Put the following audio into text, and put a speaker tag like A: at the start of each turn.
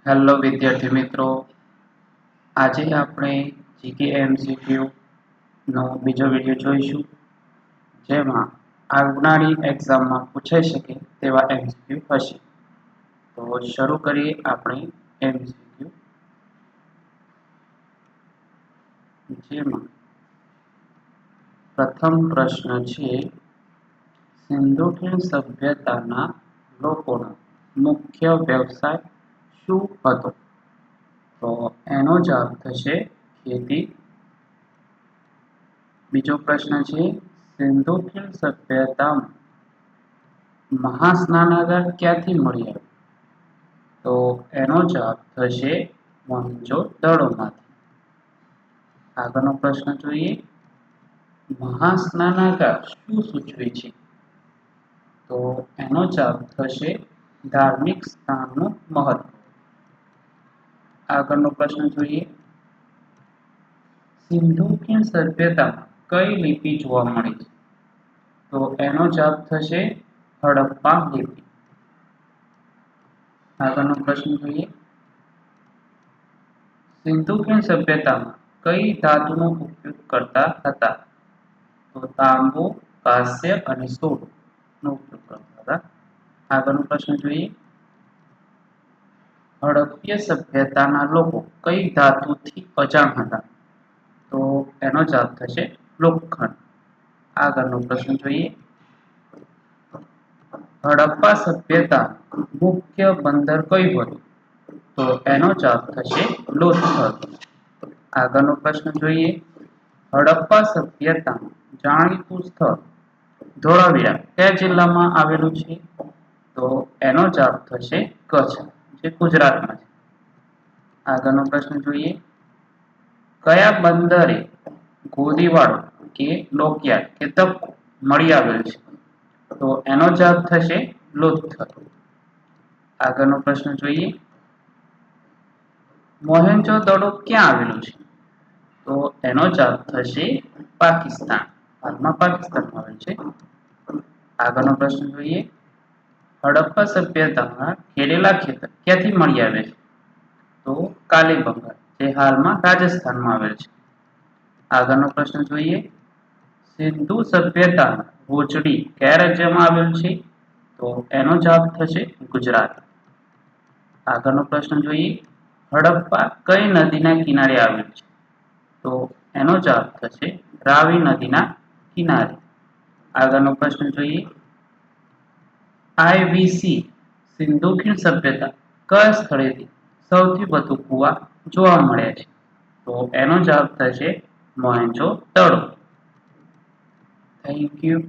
A: Hello વિદ્યાર્થી મિત્રો, આજે આપણે જીકે એમસીક્યુ નો બીજો વિડીયો જોઈશું, જેમાં આવનારી એક્ઝામમાં પૂછાઈ શકે તેવા એમસીક્યુ હશે. તો શરૂ કરીએ આપણે એમસીક્યુ, જેમાં પ્રથમ પ્રશ્ન છે, સિંધુ ખીણ સભ્યતાના લોકોનો મુખ્ય વ્યવસાય શું હતો? તો એનો જવાબ થશે ખેતી. બીજો પ્રશ્ન છે, સિંધુ ખીણ સભ્યતામાં મહાસ્નાનાગાર ક્યાંથી મળી આવ્યું? તો એનો જવાબ થશે મોહેંજો-દડોમાંથી. આગળનો પ્રશ્ન જોઈએ, મહાસ્નાનાગાર શું સૂચવે છે? તો એનો જવાબ થશે ધાર્મિક સ્થાનનું મહત્વ. આગળનો પ્રશ્ન જોઈએ, સિંધુ ખીણ સભ્યતામાં કઈ લિપિ જોવા મળે છે? તો એનો જવાબ થશે હડપ્પા લિપિ. આગળનો પ્રશ્ન જોઈએ, સિંધુ ખીણ સભ્યતામાં કઈ ધાતુનો ઉપયોગ કરતા હતા? તો તાંબુ, કાંસ્ય અને સોનો ઉપયોગ કરતા હતા. આગળનો પ્રશ્ન જોઈએ, હડપ્પીય સભ્યતાના લોકો કઈ ધાતુથી અજાણ હતા? તો એનો જવાબ થશે લોખંડ. આગળનો પ્રશ્ન જોઈએ, હડપ્પા સભ્યતા મુખ્ય બંદર કયું હતું? તો એનો જવાબ થશે લોથલ. આગળનો પ્રશ્ન જોઈએ, હડપ્પા સભ્યતા જાણીતું સ્થળ ધોળાવીરા કયા જિલ્લામાં આવેલું છે? તો એનો જવાબ થશે કચ્છ, જે ગુજરાતમાં છે. આગળનો પ્રશ્ન જોઈએ, કયા બંદરે ગોદીવાડો કે ડોકયાર્ડ કે તપકુ મળી આવેલ છે? તો એનો જવાબ થશે લોથલ. આગળનો પ્રશ્ન જોઈએ, મોહેંજો-દડો ક્યાં આવેલું છે? તો એનો જવાબ થશે પાકિસ્તાન, હાલમાં પાકિસ્તાનમાં આવેલ છે. આગળનો પ્રશ્ન જોઈએ, હડપ્પા સભ્યતામાં ખેડેલા ખેતર ક્યાંથી મળી આવે છે? તો કાલીબંગન, જે હાલમાં રાજસ્થાનમાં આવેલ છે. આગળનો પ્રશ્ન જોઈએ, સિંધુ સભ્યતામાં હોજડી કયા રાજ્યમાં આવેલ છે? તો એનો જવાબ થશે ગુજરાત. આગળનો પ્રશ્ન જોઈએ, હડપ્પા કઈ નદીના કિનારે આવેલ છે? તો એનો જવાબ થશે રાવી નદીના કિનારે. આગળનો પ્રશ્ન જોઈએ, આઈવીસી સિંધુ ખીણ સભ્યતા કયા સ્થળેથી સૌથી વધુ કુવા જોવા મળ્યા છે? તો એનો જવાબ થશે મોહેંજો-દડો. Thank you.